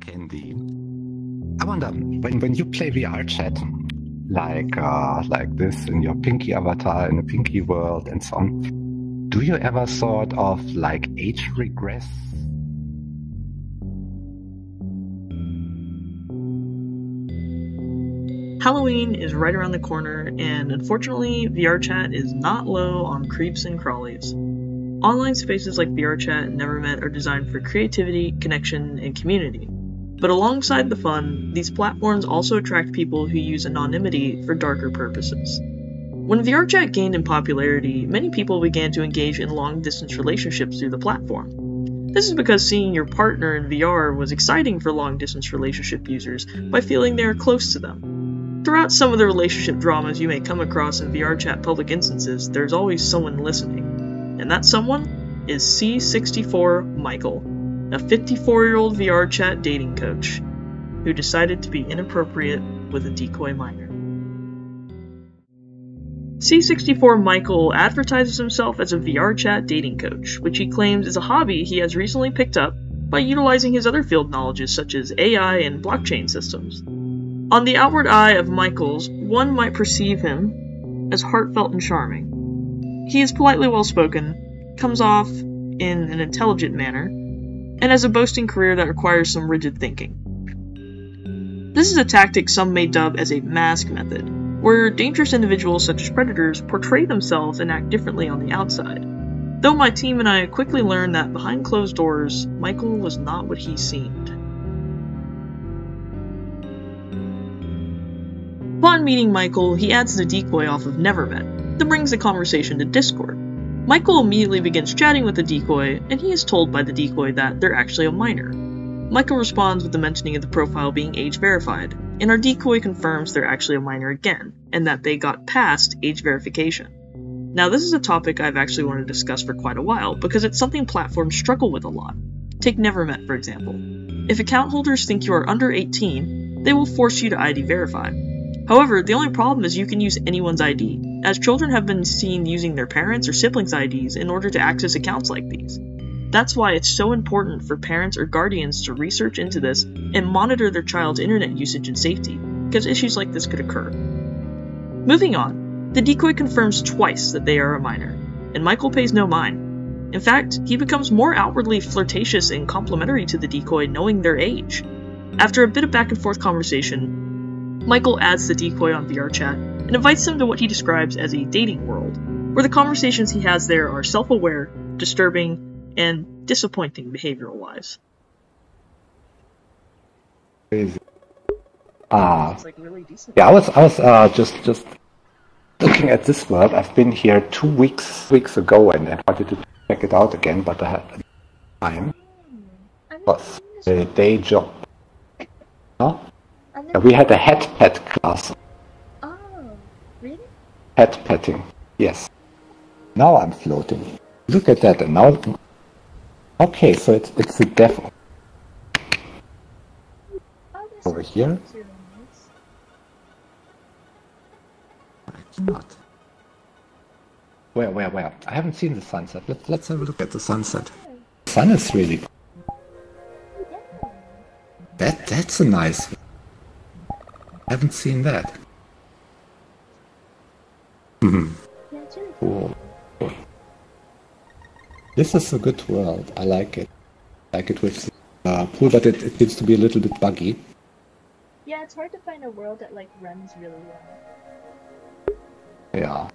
Candy. I wonder, when you play VRChat, like this in your Pinky avatar, in a Pinky world and so on, do you ever sort of like age regress? Halloween is right around the corner, and unfortunately, VRChat is not low on creeps and crawlies. Online spaces like VRChat and Nevermet are designed for creativity, connection, and community. But alongside the fun, these platforms also attract people who use anonymity for darker purposes. When VRChat gained in popularity, many people began to engage in long-distance relationships through the platform. This is because seeing your partner in VR was exciting for long-distance relationship users by feeling they are close to them. Throughout some of the relationship dramas you may come across in VRChat public instances, there's always someone listening. And that someone is C64Michael, a 54-year-old VRChat dating coach who decided to be inappropriate with a Decoy minor. C64Michael advertises himself as a VRChat dating coach, which he claims is a hobby he has recently picked up by utilizing his other field knowledges such as AI and blockchain systems. On the outward eye of Michael's, one might perceive him as heartfelt and charming. He is politely well-spoken, comes off in an intelligent manner, and has a boasting career that requires some rigid thinking. This is a tactic some may dub as a mask method, where dangerous individuals such as predators portray themselves and act differently on the outside. Though my team and I quickly learned that behind closed doors, Michael was not what he seemed. Upon meeting Michael, he adds the Decoy off of Nevermet, that brings the conversation to Discord. Michael immediately begins chatting with the Decoy, and he is told by the Decoy that they're actually a minor. Michael responds with the mentioning of the profile being age verified, and our Decoy confirms they're actually a minor again, and that they got past age verification. Now this is a topic I've actually wanted to discuss for quite a while, because it's something platforms struggle with a lot. Take Nevermet for example. If account holders think you are under 18, they will force you to ID verify. However, the only problem is you can use anyone's ID, as children have been seen using their parents' or siblings' IDs in order to access accounts like these. That's why it's so important for parents or guardians to research into this and monitor their child's internet usage and safety, because issues like this could occur. Moving on, the Decoy confirms twice that they are a minor, and Michael pays no mind. In fact, he becomes more outwardly flirtatious and complimentary to the Decoy knowing their age. After a bit of back and forth conversation, Michael adds the Decoy on VRChat and invites him to what he describes as a dating world, where the conversations he has there are self-aware, disturbing, and disappointing behavioral-wise. Crazy. It's like really decent. Yeah, I was just looking at this world. I've been here 2 weeks ago and I wanted to check it out again, but I had time. It was a day job. Huh? We had a head pet class. Oh, really? Head petting, yes. Now I'm floating. Look at that, and now... Okay, so it's a devil. Oh, Over here? really nice. It's not. Where? I haven't seen the sunset. Let's have a look at the sunset. The sun is really... That's a nice... I haven't seen that. Yeah, it's really Cool. This is a good world. I like it. I like it with the pool, but it seems to be a little bit buggy. Yeah, it's hard to find a world that like runs really well. Yeah.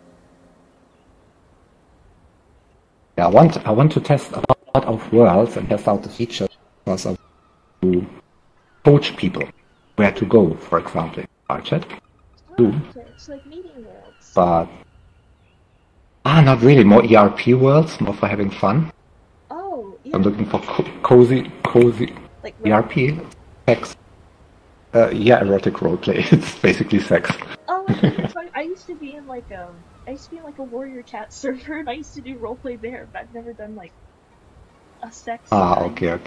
Yeah, I want to test a lot of worlds and test out the features because I want to coach people where to go, for example, in VRChat. Oh, okay. It's like meeting worlds. But not really. More ERP worlds, more for having fun. Oh, yeah. I'm looking for cozy Like ERP sex. Yeah, erotic roleplay. It's basically sex. Oh, I think it's fun. I used to be in like a VRChat server, and I used to do roleplay there, but I've never done like a sex. Okay.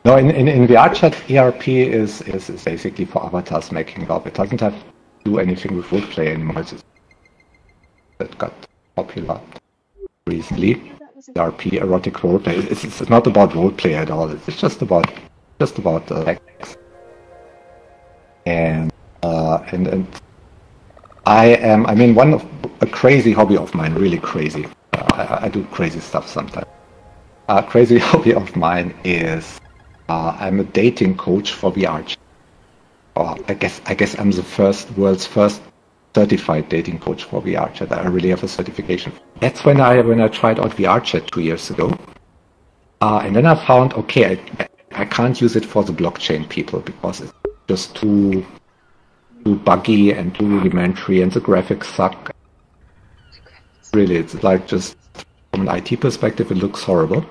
No, in VRChat, ERP is basically for avatars making love. It doesn't have to do anything with roleplay anymore. That got popular recently. ERP, erotic roleplay. It's not about roleplay at all. It's just about just about sex. And I mean, a crazy hobby of mine, really crazy. I do crazy stuff sometimes. A crazy hobby of mine is I'm a dating coach for VRChat. Or I guess I'm the world's first certified dating coach for VRChat. I really have a certification. That's when I tried out VRChat 2 years ago. And then I found, okay, I can't use it for the blockchain people because it's just too buggy and too rudimentary, and the graphics suck. Really, it's like, just from an IT perspective, it looks horrible.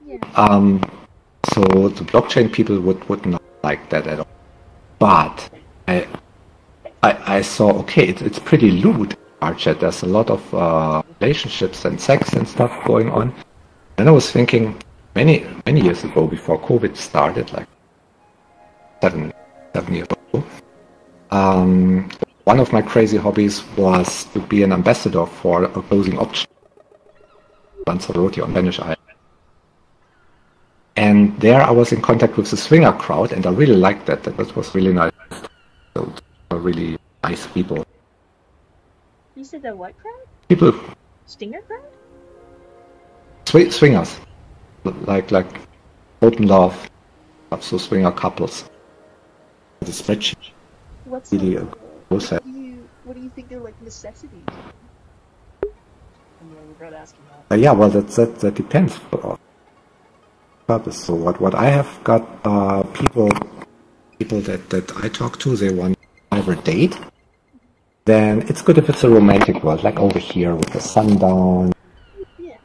Yeah. So the blockchain people would not like that at all. But I saw, okay, it's pretty lewd. VRChat, there's a lot of relationships and sex and stuff going on. And I was thinking, many years ago, before COVID started, like seven years ago, one of my crazy hobbies was to be an ambassador for opposing option. Lanzarote on Spanish Island. And there I was in contact with the swinger crowd, and I really liked that. That was really nice. So, they were really nice people. You said the what crowd? People. Stinger crowd? Swingers. Like open love. So swinger couples. The spreadsheet. What's really what do you think they're like necessities? I'm gonna regret asking that. Yeah, well, that depends. Purpose. So what I have got people that I talk to, they want either date. Then it's good if it's a romantic world, like over here with the sundown. Yeah.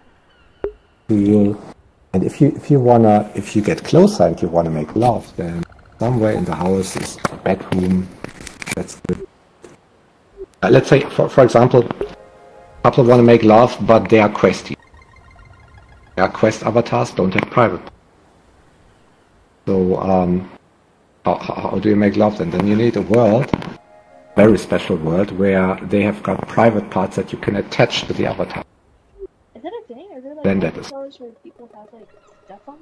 And if you get closer and you wanna make love, then somewhere in the house is a bedroom. That's good. Let's say, for example, couple want to make love, but they are questy. Their quest avatars don't have private. So how do you make love then? Then you need a world, very special world, where they have got private parts that you can attach to the avatar. Is that a thing? Are there like Then that is. avatars where people have like stuff on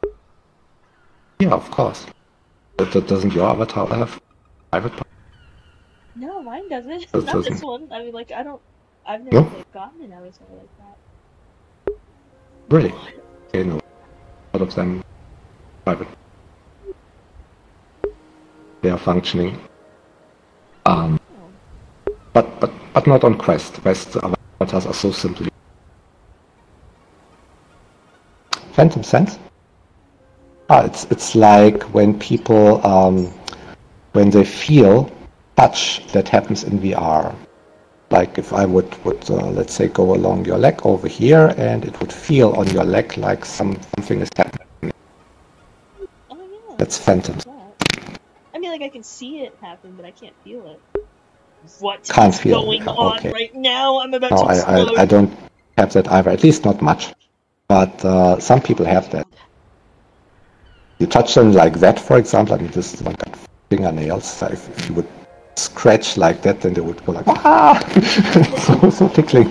them? Yeah, of course. Doesn't your avatar have private parts? No, mine doesn't. That Not doesn't. this one. I mean, like, I've never No? like, gotten an avatar like that. Really? Okay, no. A lot of them private. They are functioning. But not on Quest. Quest avatars are so simple. Phantom Sense? It's like when people when they feel touch that happens in VR. Like if I would let's say go along your leg over here, and it would feel on your leg like something is happening. Oh yeah. That's phantom. I mean, like I can see it happen, but I can't feel it. What's Can't feel it. going on Okay. right now? I'm about No, to explode. I don't have that either. At least not much. But some people have that. You touch them like that, for example. I mean, this one got fingernails. So if you would scratch like that, then they would go like, ah! so tickling.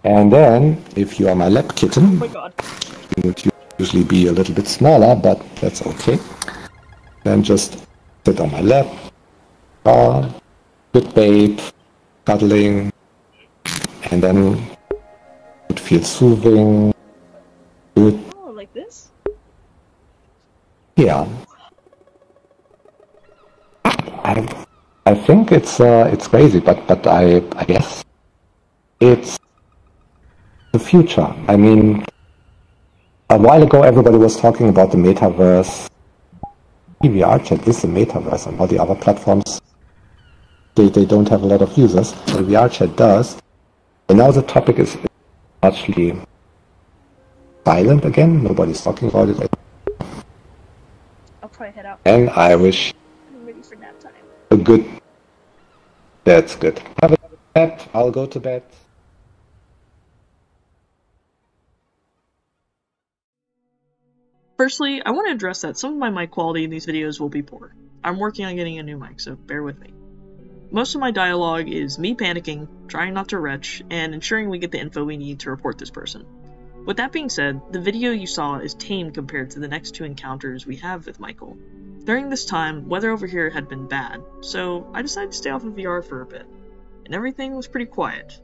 And then, if you are my lap kitten, Oh my god. you would usually be a little bit smaller, but that's okay. Then just sit on my lap. Good babe, cuddling, and then it would feel soothing. Good. Oh, like this? Yeah. I think it's crazy, but I guess it's the future. I mean, a while ago everybody was talking about the metaverse. VRChat is the metaverse, and all the other platforms they don't have a lot of users, but VRChat does. And now the topic is largely silent again. Nobody's talking about it. I'll probably head out. And I wish I'm ready for nap time. a good. That's good. Have a good nap. I'll go to bed. Firstly, I want to address that some of my mic quality in these videos will be poor. I'm working on getting a new mic, so bear with me. Most of my dialogue is me panicking, trying not to retch, and ensuring we get the info we need to report this person. With that being said, the video you saw is tame compared to the next 2 encounters we have with Michael. During this time, weather over here had been bad, so I decided to stay off of VR for a bit, and everything was pretty quiet.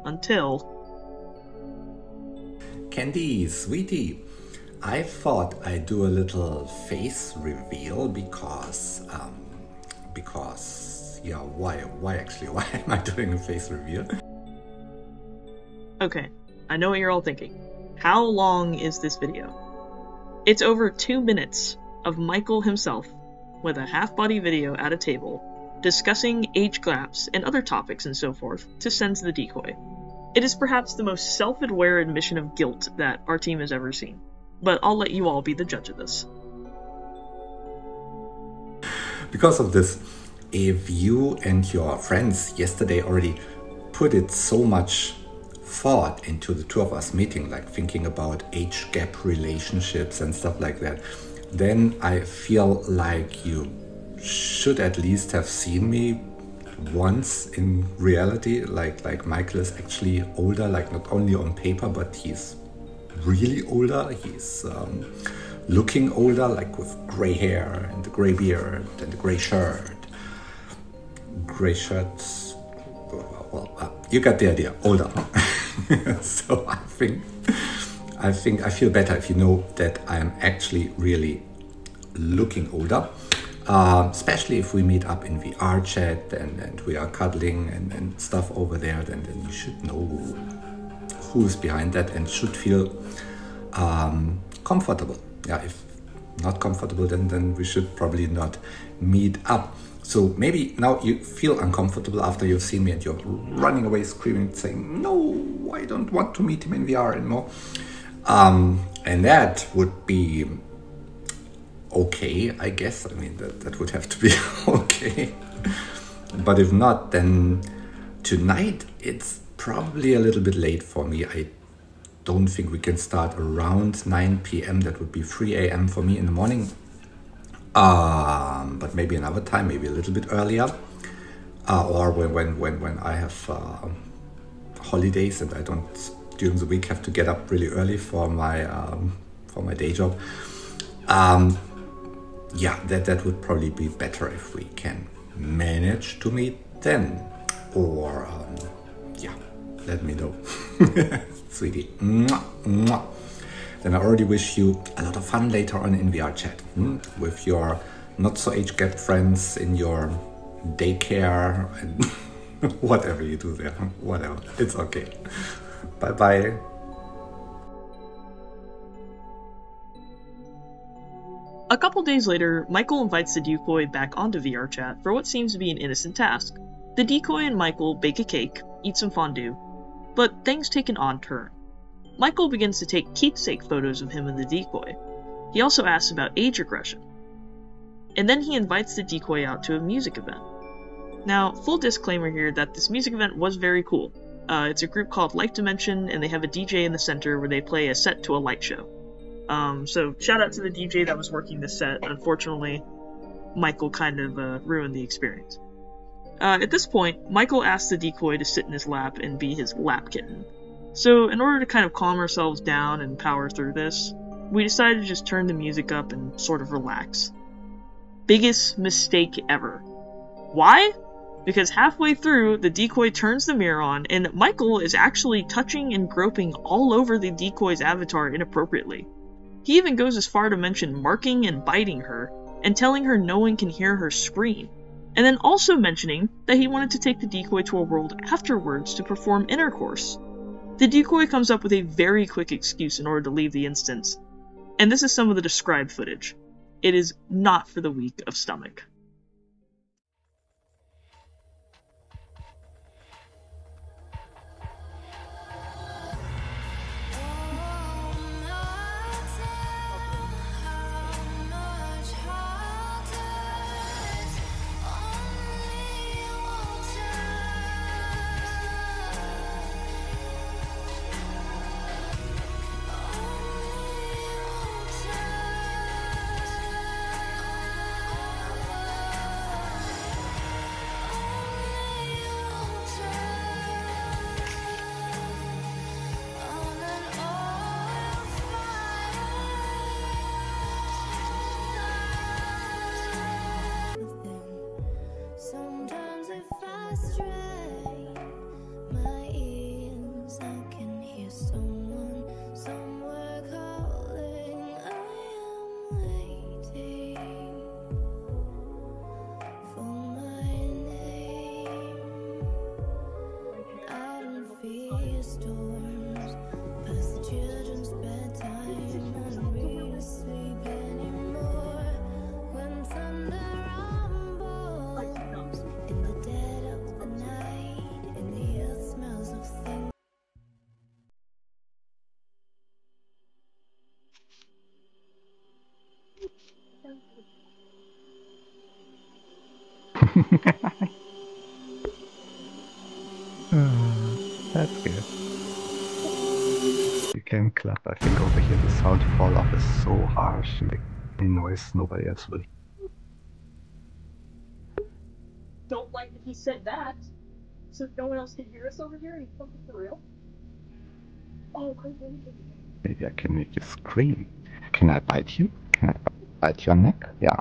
Until... Candy, sweetie, I thought I'd do a little face reveal because yeah, why am I doing a face reveal? Okay, I know what you're all thinking. How long is this video? It's over 2 minutes of Michael himself, with a half-body video at a table, discussing age gaps and other topics and so forth to send to the Decoy. It is perhaps the most self-aware admission of guilt that our team has ever seen, but I'll let you all be the judge of this. Because of this, if you and your friends yesterday already put it so much thought into the 2 of us meeting, like thinking about age gap relationships and stuff like that, then I feel like you should at least have seen me once in reality. Like Michael is actually older, like not only on paper, but he's really older. He's looking older, like with gray hair and a gray beard and a gray shirt. Gray shirts, well, you got the idea, older. So I feel better if you know that I'm actually really looking older. Especially if we meet up in VRChat and we are cuddling and stuff over there, then you should know who's behind that and should feel comfortable. Yeah, if not comfortable, then we should probably not meet up. So maybe now you feel uncomfortable after you've seen me and you're running away screaming, saying, no, I don't want to meet him in VR anymore. And that would be okay, I guess. I mean, that would have to be okay. But if not, then tonight it's probably a little bit late for me. I don't think we can start around 9 p.m. That would be 3 a.m. for me in the morning. But maybe another time, maybe a little bit earlier. Or when I have holidays and I don't during the week have to get up really early for my day job. Yeah, that would probably be better if we can manage to meet then. Or, yeah, let me know. Sweetie. Mwah, mwah. Then I already wish you a lot of fun later on in VRChat with your not so age gap friends in your daycare and whatever you do there. Whatever. It's okay. Bye-bye. A couple days later, Michael invites the Decoy back onto VRChat for what seems to be an innocent task. The Decoy and Michael bake a cake, eat some fondue, but things take an odd turn. Michael begins to take keepsake photos of him and the Decoy. He also asks about age regression. And then he invites the Decoy out to a music event. Now, full disclaimer here that this music event was very cool. It's a group called Light Dimension, and they have a DJ in the center where they play a set to a light show. So shout out to the DJ that was working the set. Unfortunately, Michael kind of ruined the experience. At this point, Michael asks the Decoy to sit in his lap and be his lap kitten. So in order to kind of calm ourselves down and power through this, we decided to just turn the music up and sort of relax. Biggest mistake ever. Why? Because halfway through, the Decoy turns the mirror on, and Michael is actually touching and groping all over the Decoy's avatar inappropriately. He even goes as far to mention marking and biting her, and telling her no one can hear her scream, and then also mentioning that he wanted to take the Decoy to a world afterwards to perform intercourse. The Decoy comes up with a very quick excuse in order to leave the instance, and this is some of the described footage. It is not for the weak of stomach. That's good. You can clap. I think over here the sound fall off is so harsh. It makes any noise nobody else will. Don't like that he said that. So no one else can hear us over here? Are you fucking for real? Oh, crazy. Maybe I can make you scream. Can I bite you? Can I bite your neck? Yeah,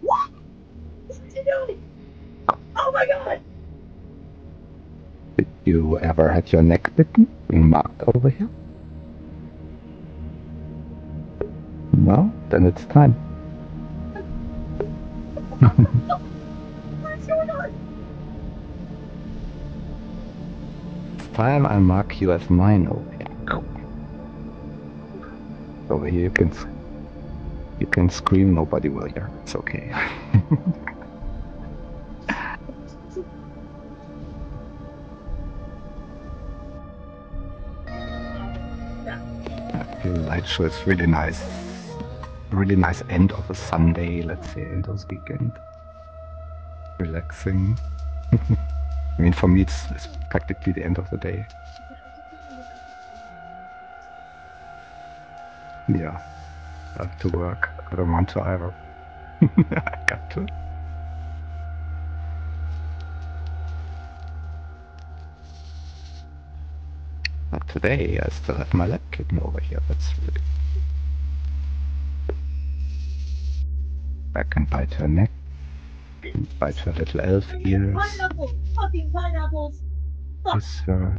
What? What are you doing? Oh my god! Did you ever had your neck bitten? Being marked over here? No? Then it's time. What's going on? It's time I mark you as mine over here. Over here you can scream, nobody will hear. It's okay. I feel light show is really nice. Really nice end of a Sunday, let's say end of the weekend. Relaxing. I mean, for me it's practically the end of the day. Yeah, I have to work. I don't want to either. I got to. But today I still have my lab kitten over here. That's really... I can bite her neck. Bite her little elf ears. Pineapples! Fucking pineapples! Fuck! Kiss her.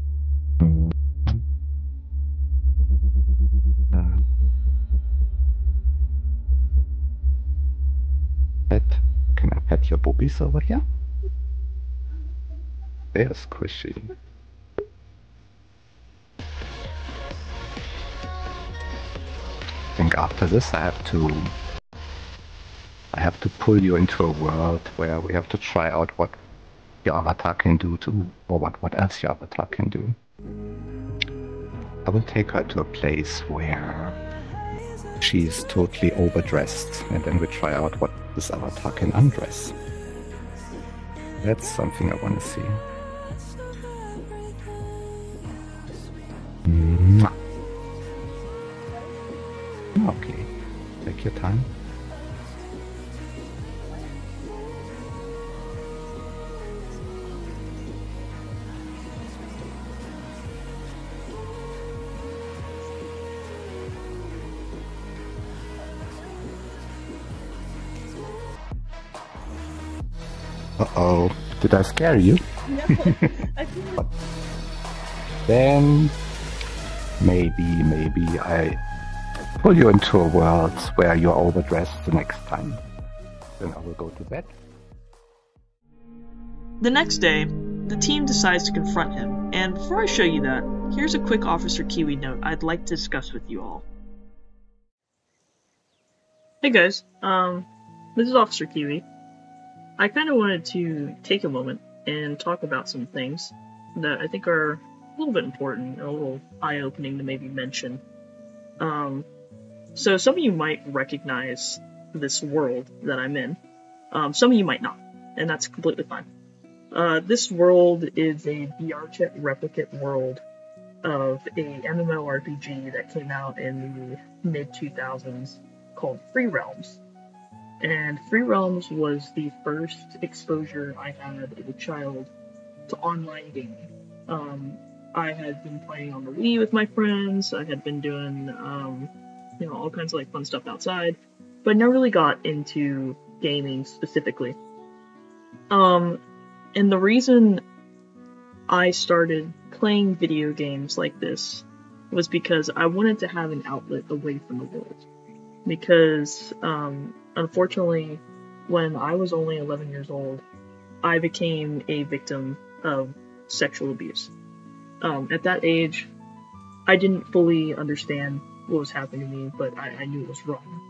Pet. Can I pet your boobies over here? They're squishy. I think after this I have to pull you into a world where we have to try out what your avatar can do too, or what else your avatar can do. I will take her to a place where she's totally overdressed, and then we try out what this avatar can undress. That's something I want to see. Mwah. Okay, take your time. Uh-oh, did I scare you? No, I feel Then maybe I pull you into a world where you're overdressed the next time. Then I will go to bed. The next day, the team decides to confront him, and before I show you that, here's a quick Officer Kiwi note I'd like to discuss with you all. Hey guys, this is Officer Kiwi. I kind of wanted to take a moment and talk about some things that I think are a little bit important, a little eye-opening to maybe mention. So some of you might recognize this world that I'm in. Some of you might not, and that's completely fine. This world is a VRChat replicate world of a MMORPG that came out in the mid-2000s called Free Realms. And Free Realms was the first exposure I had as a child to online gaming. I had been playing on the Wii with my friends, I had been doing, all kinds of like fun stuff outside, but never really got into gaming specifically. And the reason I started playing video games like this was because I wanted to have an outlet away from the world. Because, unfortunately, when I was only 11 years old, I became a victim of sexual abuse. At that age, I didn't fully understand what was happening to me, but I knew it was wrong.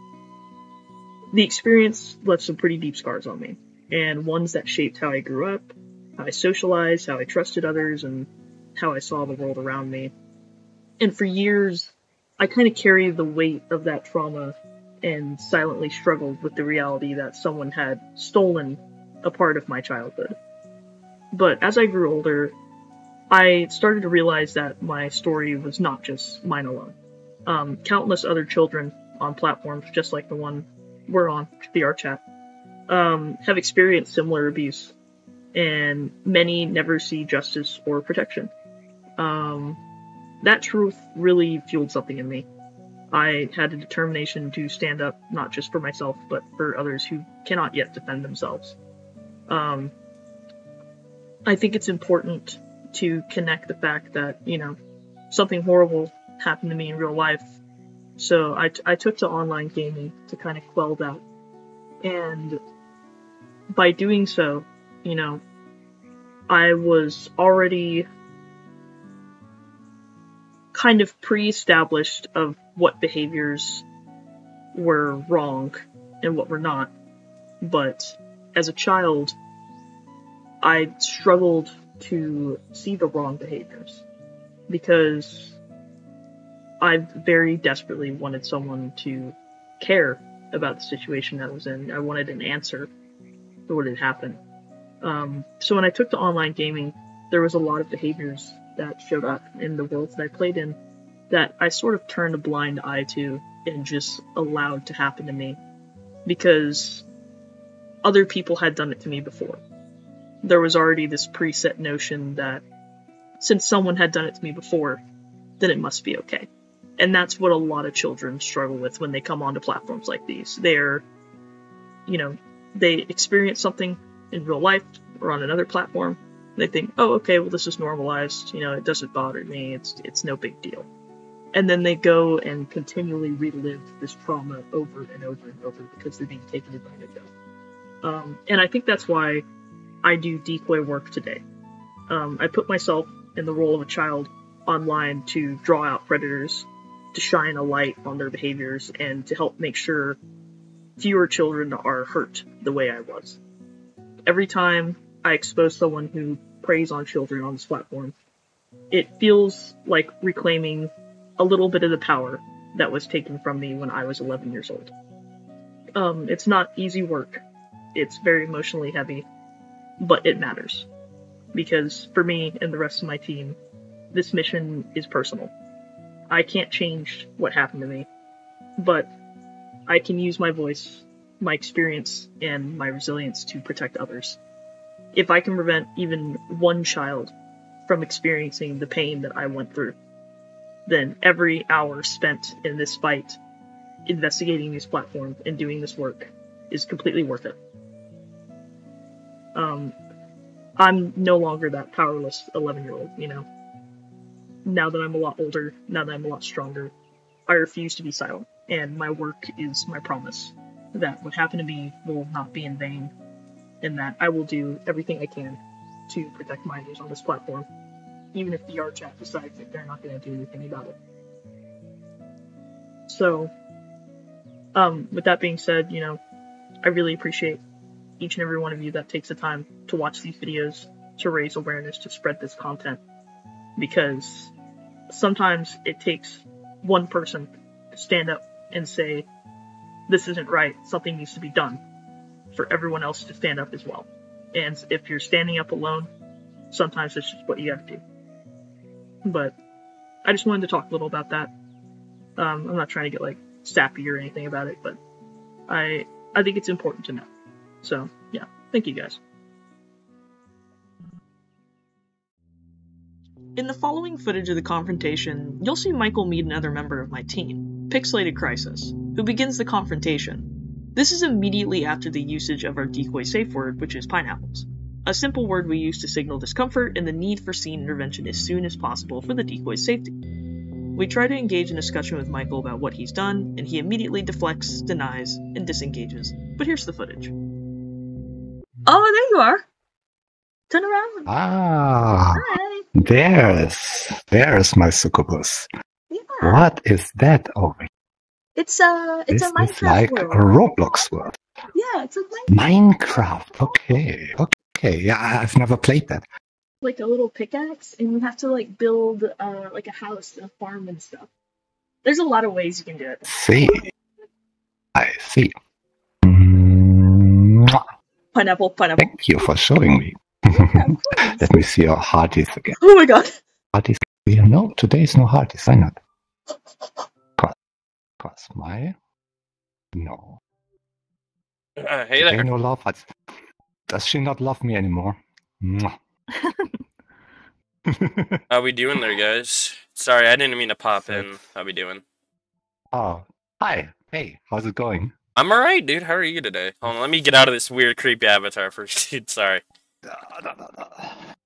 The experience left some pretty deep scars on me, and ones that shaped how I grew up, how I socialized, how I trusted others, and how I saw the world around me. And for years, I kind of carried the weight of that trauma and silently struggled with the reality that someone had stolen a part of my childhood. But as I grew older, I started to realize that my story was not just mine alone. Countless other children on platforms just like the one we're on, VRChat, have experienced similar abuse, and many never see justice or protection. That truth really fueled something in me. I had a determination to stand up not just for myself, but for others who cannot yet defend themselves. I think it's important to connect the fact that, something horrible happened to me in real life. So I took to online gaming to kind of quell that. And by doing so, I was already kind of pre-established of what behaviors were wrong and what were not. But as a child, I struggled to see the wrong behaviors because I very desperately wanted someone to care about the situation that I was in. I wanted an answer for what had happened. So when I took to online gaming, there was a lot of behaviors that showed up in the worlds that I played in that I sort of turned a blind eye to and just allowed to happen to me because other people had done it to me before. There was already this preset notion that since someone had done it to me before, then it must be okay. And that's what a lot of children struggle with when they come onto platforms like these. They experience something in real life or on another platform. They think, oh, okay, well, this is normalized. It doesn't bother me. It's no big deal. And then they go and continually relive this trauma over and over and over because they're being taken advantage of. And I think that's why I do decoy work today. I put myself in the role of a child online to draw out predators, to shine a light on their behaviors, and to help make sure fewer children are hurt the way I was. Every time I expose someone who preys on children on this platform, it feels like reclaiming a little bit of the power that was taken from me when I was 11 years old. It's not easy work. It's very emotionally heavy, but it matters. Because for me and the rest of my team, this mission is personal. I can't change what happened to me, but I can use my voice, my experience, and my resilience to protect others. If I can prevent even one child from experiencing the pain that I went through, then every hour spent in this fight, investigating these platforms and doing this work is completely worth it. I'm no longer that powerless 11-year-old, Now that I'm a lot older, now that I'm a lot stronger, I refuse to be silent, and my work is my promise that what happened to me will not be in vain, and that I will do everything I can to protect minors on this platform, even if VRChat decides that they're not going to do anything about it. So, with that being said, I really appreciate each and every one of you that takes the time to watch these videos, to raise awareness, to spread this content, because sometimes it takes one person to stand up and say, this isn't right, something needs to be done, for everyone else to stand up as well. And if you're standing up alone, sometimes it's just what you have to do. But I just wanted to talk a little about that. I'm not trying to get sappy or anything about it, but I think it's important to know. So yeah, thank you guys. In the following footage of the confrontation, you'll see Michael meet another member of my team, Pixelated Crisis, who begins the confrontation. This is immediately after the usage of our decoy safe word, which is pineapples, a simple word we use to signal discomfort and the need for scene intervention as soon as possible for the decoy's safety. We try to engage in discussion with Michael about what he's done, and he immediately deflects, denies, and disengages. But here's the footage. Oh, there you are! Turn around! Ah! Hi! There's my succubus. Yeah. What is that over here? It's a Minecraft It's like world. a Roblox world. Yeah, it's a Minecraft. Okay. Yeah, I've never played that. like a little pickaxe, and you have to build like a house and a farm and stuff. There's a lot of ways you can do it. See. I see. Mwah. Pineapple, pineapple. Thank you for showing me. Yeah, of course. Let me see your hearties again. Oh my god. Hearties. No, today is no hearties. Why not? Cause my... No. Hey Today there. no love hearts. Does she not love me anymore? Mwah. How we doing there, guys? Sorry, I didn't mean to pop in. Thanks. How we doing? Oh, hi. Hey, how's it going? I'm alright, dude. How are you today? Hold on, let me get out of this weird, creepy avatar first, dude. Sorry.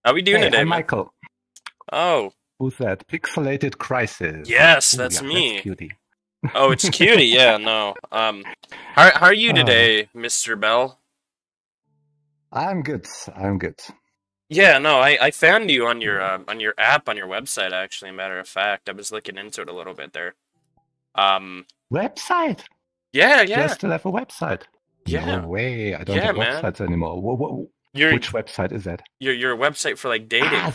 How we doing Hey, today, I'm man? Michael. Oh, Who's that? Pixelated Crisis. yes, Ooh, that's yeah, me. That's cutie. Oh, it's cutie. Yeah, no. How are you today, Mr. Bell? I'm good. I'm good. Yeah, no, I found you on your app on your website. Actually, matter of fact, I was looking into it a little bit there. Website? Yeah, Do I still have a website? yeah. No way. I don't Yeah, have man. websites anymore. Your Which website is that? your website for like dating. Ah,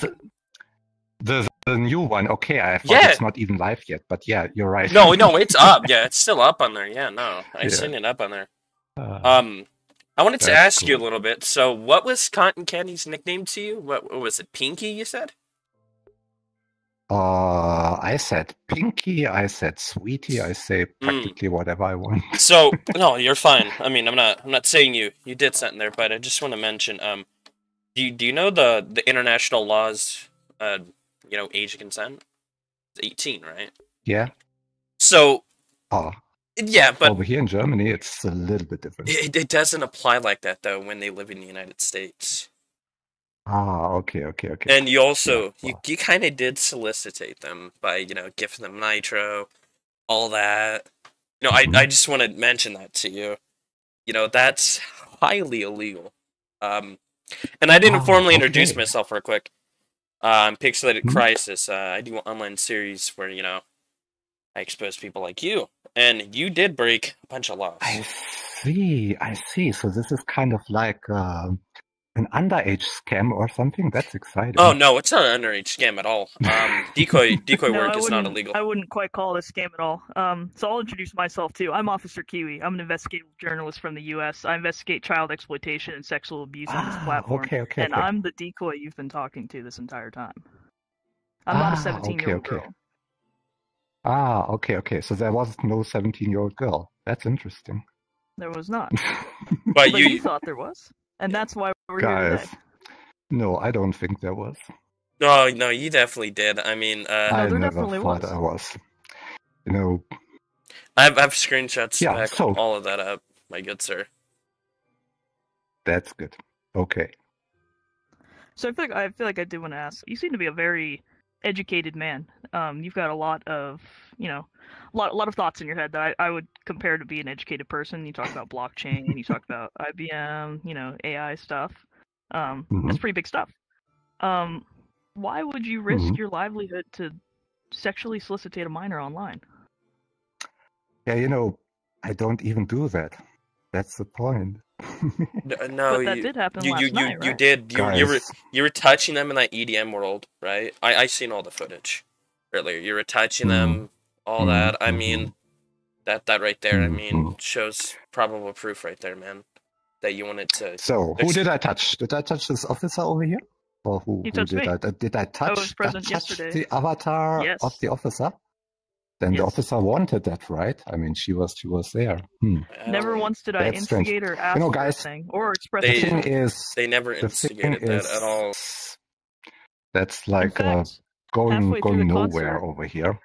the new one. Okay, I thought Yeah. it's not even live yet, but yeah, you're right. No, it's up. Yeah, it's still up on there. Yeah, no, I've Yeah. seen it up on there. Uh, I wanted to That's ask you a cool. little bit. So, what was Cotton Candy's nickname to you? What was it? Pinky, you said? I said Pinky, I said Sweetie, I say practically whatever I want. So, no, you're fine. I mean, I'm not saying you did something there, but I just want to mention, do you know the international laws, age of consent? It's 18, right? Yeah. So, Oh, yeah, but over here in Germany, it's a little bit different. it doesn't apply like that though when they live in the United States. Ah, okay. And you also Yeah, well. you kind of did solicitate them by gifting them nitro, all that. I just want to mention that to you. That's highly illegal. And I didn't formally introduce okay. myself real quick. I'm Pixelated Hmm? Crisis. I do an online series where I expose people like you, and you did break a bunch of laws. I see. So this is kind of like an underage scam or something? That's exciting. Oh no, it's not an underage scam at all. Decoy No, work is not illegal. I wouldn't quite call it a scam at all. So I'll introduce myself too. I'm Officer Kiwi. I'm an investigative journalist from the U.S. I investigate child exploitation and sexual abuse on this platform. Okay. And I'm the decoy you've been talking to this entire time. I'm not a 17-year-old girl. Okay. So there was no 17-year-old girl. That's interesting. There was not. But But you you thought there was. And that's why we're here Guys, today. no, I don't think there was. no, you definitely did. I mean, I there never definitely thought was. I was. You know, I have screenshots Yeah, back so- all of that up, my good sir. that's good. Okay. So I feel like I did want to ask. You seem to be a very educated man. You've got a lot of a lot of thoughts in your head that I would compare to be an educated person. You talk about blockchain. You talk about IBM. AI stuff. That's pretty big stuff. Why would you risk your livelihood to sexually solicitate a minor online? Yeah, I don't even do that. That's the point. No, But that did happen last night, you right? did. Guys, You were touching them in that EDM world, right? I seen all the footage earlier. You were touching them, all that. I mean, that right there. I mean, shows probable proof right there, man. That you wanted to. So, who did I touch? Did I touch this officer over here? Or who You touched did me. Did I touch, was present yesterday. the avatar Yes. of the officer? Then the Yes. officer wanted that, right? I mean, she was there. I Never don't- once did I That's strange. instigate or ask for guys, anything or express They- The thing anything. is, They never the thing instigated that is, at all. that's In like fact, going halfway through the nowhere concert, over here.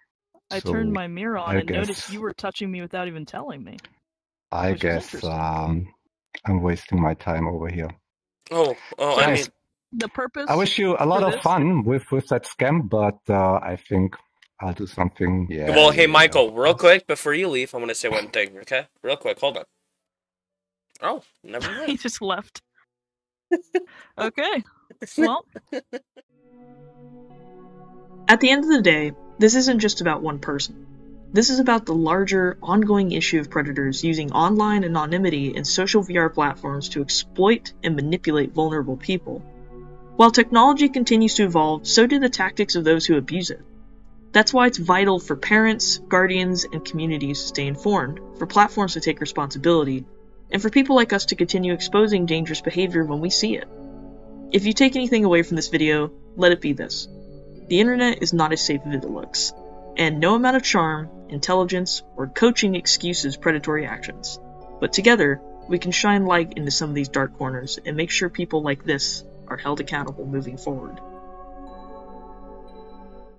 I So, turned my mirror on I and noticed guess- you were touching me without even telling me. I which is guess interesting. I'm wasting my time over here. Oh, I Guys, mean, The purpose. I wish you a lot for of this- fun with that scam, but I think I'll do something. Yeah. well, hey, yeah. Michael, real quick before you leave, I want to say one thing, okay? Real quick, hold on. Oh, never He mind. just left. Okay. Well, At the end of the day, this isn't just about one person. This is about the larger, ongoing issue of predators using online anonymity and social VR platforms to exploit and manipulate vulnerable people. While technology continues to evolve, so do the tactics of those who abuse it. That's why it's vital for parents, guardians, and communities to stay informed, for platforms to take responsibility, and for people like us to continue exposing dangerous behavior when we see it. If you take anything away from this video, let it be this. The internet is not as safe as it looks, and no amount of charm, intelligence, or coaching excuses predatory actions. But together, we can shine light into some of these dark corners and make sure people like this are held accountable moving forward.